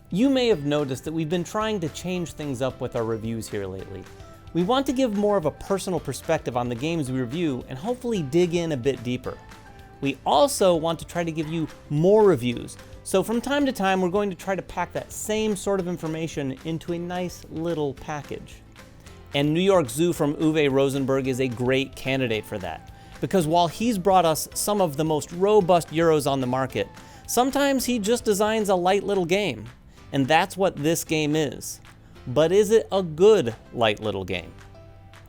You may have noticed that we've been trying to change things up with our reviews here lately. We want to give more of a personal perspective on the games we review and hopefully dig in a bit deeper. We also want to try to give you more reviews, so from time to time we're going to try to pack that same sort of information into a nice little package. And New York Zoo from Uwe Rosenberg is a great candidate for that, because while he's brought us some of the most robust Euros on the market, sometimes he just designs a light little game. And that's what this game is. But is it a good light little game?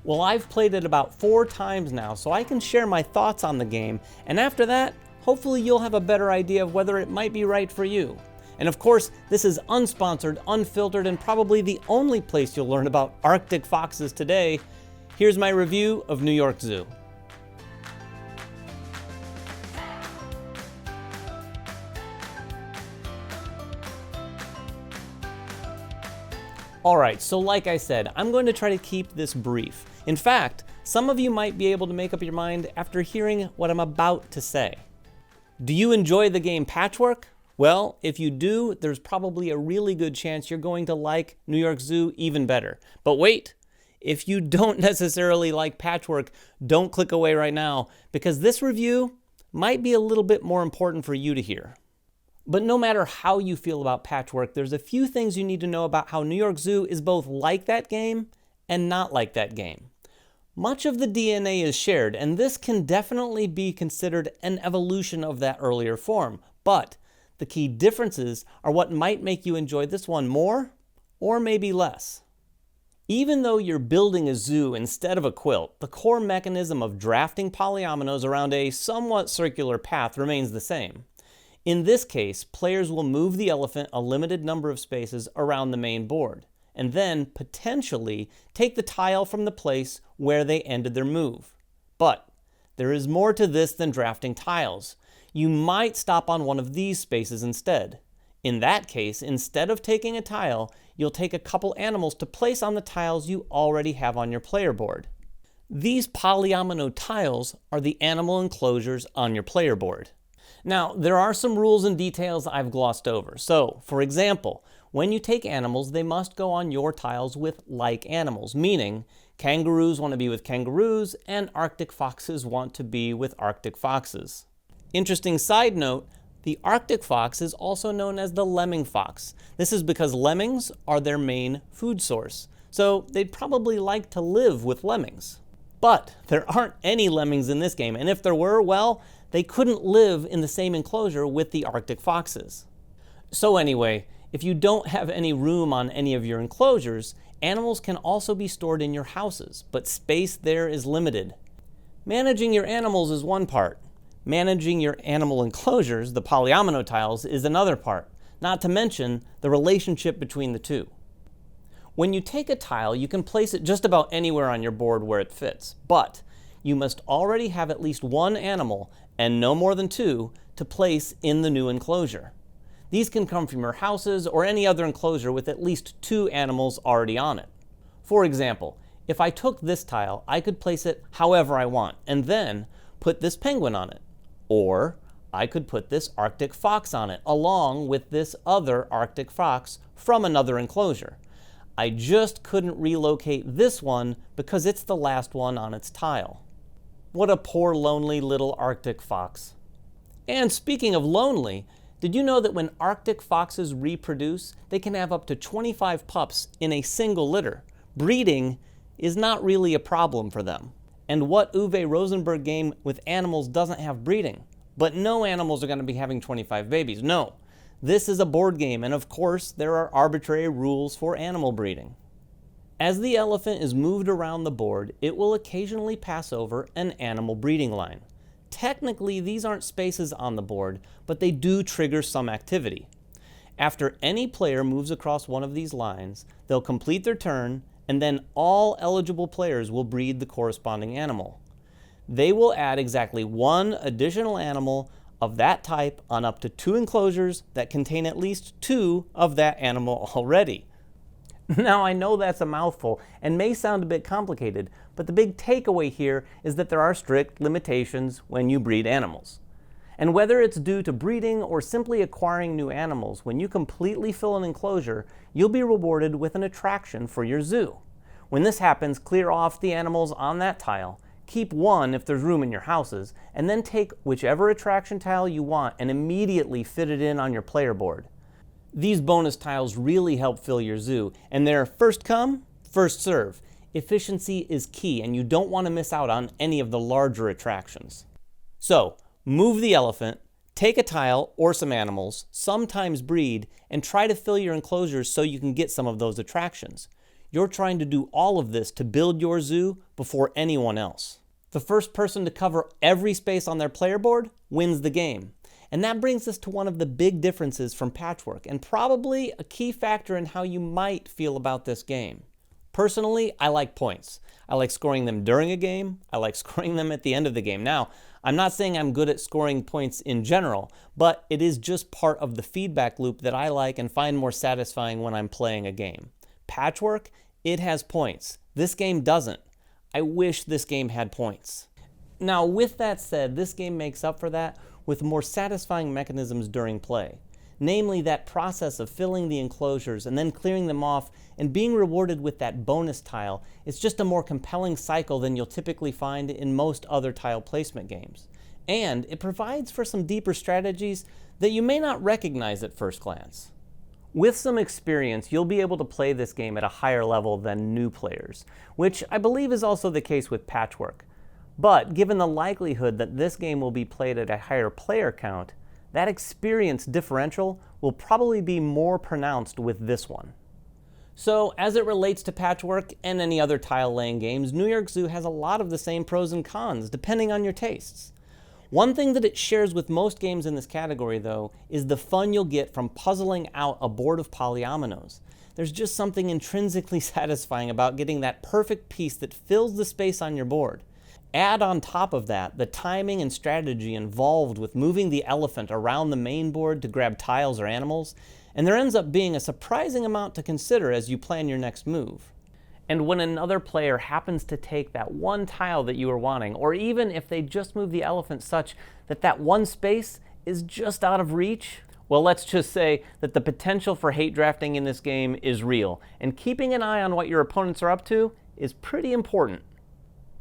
Well, I've played it about 4 times now, so I can share my thoughts on the game, and after that, hopefully you'll have a better idea of whether it might be right for you. And of course, this is unsponsored, unfiltered, and probably the only place you'll learn about Arctic foxes today. Here's my review of New York Zoo. Alright, so like I said, I'm going to try to keep this brief. In fact, some of you might be able to make up your mind after hearing what I'm about to say. Do you enjoy the game Patchwork? Well, if you do, there's probably a really good chance you're going to like New York Zoo even better. But wait, if you don't necessarily like Patchwork, don't click away right now, because this review might be a little bit more important for you to hear. But no matter how you feel about Patchwork, there's a few things you need to know about how New York Zoo is both like that game and not like that game. Much of the DNA is shared, and this can definitely be considered an evolution of that earlier form. But the key differences are what might make you enjoy this one more, or maybe less. Even though you're building a zoo instead of a quilt, the core mechanism of drafting polyominoes around a somewhat circular path remains the same. In this case, players will move the elephant a limited number of spaces around the main board, and then potentially take the tile from the place where they ended their move. But there is more to this than drafting tiles. You might stop on one of these spaces instead. In that case, instead of taking a tile, you'll take a couple animals to place on the tiles you already have on your player board. These polyomino tiles are the animal enclosures on your player board. Now, there are some rules and details I've glossed over. So, for example, when you take animals, they must go on your tiles with like animals, meaning kangaroos want to be with kangaroos and Arctic foxes want to be with Arctic foxes. Interesting side note, the Arctic fox is also known as the lemming fox. This is because lemmings are their main food source, so they'd probably like to live with lemmings. But there aren't any lemmings in this game, and if there were, well, they couldn't live in the same enclosure with the Arctic foxes. So anyway, if you don't have any room on any of your enclosures, animals can also be stored in your houses, but space there is limited. Managing your animals is one part. Managing your animal enclosures, the polyomino tiles, is another part, not to mention the relationship between the two. When you take a tile, you can place it just about anywhere on your board where it fits, but you must already have at least one animal, and no more than 2, to place in the new enclosure. These can come from your houses or any other enclosure with at least 2 animals already on it. For example, if I took this tile, I could place it however I want, and then put this penguin on it. Or I could put this Arctic fox on it, along with this other Arctic fox from another enclosure. I just couldn't relocate this one because it's the last one on its tile. What a poor, lonely little Arctic fox. And speaking of lonely, did you know that when Arctic foxes reproduce, they can have up to 25 pups in a single litter? Breeding is not really a problem for them. And what Uwe Rosenberg game with animals doesn't have breeding? But no animals are going to be having 25 babies. No. This is a board game, and of course, there are arbitrary rules for animal breeding. As the elephant is moved around the board, it will occasionally pass over an animal breeding line. Technically, these aren't spaces on the board, but they do trigger some activity. After any player moves across one of these lines, they'll complete their turn, and then all eligible players will breed the corresponding animal. They will add exactly 1 additional animal of that type on up to 2 enclosures that contain at least 2 of that animal already. Now, I know that's a mouthful and may sound a bit complicated, but the big takeaway here is that there are strict limitations when you breed animals. And whether it's due to breeding or simply acquiring new animals, when you completely fill an enclosure, you'll be rewarded with an attraction for your zoo. When this happens, clear off the animals on that tile, keep one if there's room in your houses, and then take whichever attraction tile you want and immediately fit it in on your player board. These bonus tiles really help fill your zoo, and they're first come, first serve. Efficiency is key, and you don't want to miss out on any of the larger attractions. So, move the elephant, take a tile or some animals, sometimes breed, and try to fill your enclosures so you can get some of those attractions. You're trying to do all of this to build your zoo before anyone else. The first person to cover every space on their player board wins the game. And that brings us to one of the big differences from Patchwork, and probably a key factor in how you might feel about this game. Personally, I like points. I like scoring them during a game. I like scoring them at the end of the game. Now, I'm not saying I'm good at scoring points in general, but it is just part of the feedback loop that I like and find more satisfying when I'm playing a game. Patchwork, it has points. This game doesn't. I wish this game had points. Now, with that said, this game makes up for that with more satisfying mechanisms during play. Namely, that process of filling the enclosures and then clearing them off and being rewarded with that bonus tile is just a more compelling cycle than you'll typically find in most other tile placement games. And it provides for some deeper strategies that you may not recognize at first glance. With some experience, you'll be able to play this game at a higher level than new players, which I believe is also the case with Patchwork. But given the likelihood that this game will be played at a higher player count, that experience differential will probably be more pronounced with this one. So, as it relates to Patchwork and any other tile-laying games, New York Zoo has a lot of the same pros and cons, depending on your tastes. One thing that it shares with most games in this category, though, is the fun you'll get from puzzling out a board of polyominoes. There's just something intrinsically satisfying about getting that perfect piece that fills the space on your board. Add on top of that the timing and strategy involved with moving the elephant around the main board to grab tiles or animals, and there ends up being a surprising amount to consider as you plan your next move. And when another player happens to take that one tile that you were wanting, or even if they just move the elephant such that that one space is just out of reach, well, let's just say that the potential for hate drafting in this game is real, and keeping an eye on what your opponents are up to is pretty important.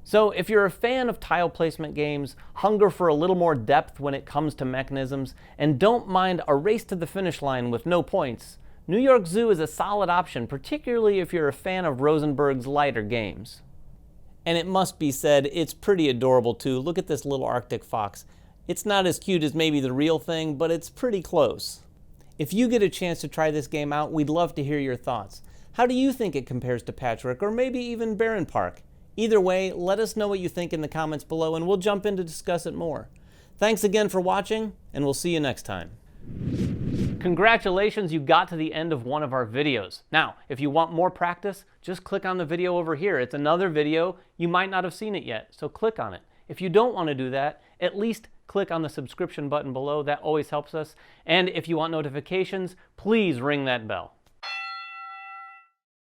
So if you're a fan of tile placement games, hunger for a little more depth when it comes to mechanisms, and don't mind a race to the finish line with no points, New York Zoo is a solid option, particularly if you're a fan of Rosenberg's lighter games. And it must be said, it's pretty adorable too. Look at this little Arctic fox. It's not as cute as maybe the real thing, but it's pretty close. If you get a chance to try this game out, we'd love to hear your thoughts. How do you think it compares to Patchwork, or maybe even Barren Park? Either way, let us know what you think in the comments below, and we'll jump in to discuss it more. Thanks again for watching, and we'll see you next time. Congratulations, you got to the end of one of our videos. Now, if you want more practice, just click on the video over here. It's another video. You might not have seen it yet, so click on it. If you don't want to do that, at least click on the subscription button below. That always helps us. And if you want notifications, please ring that bell.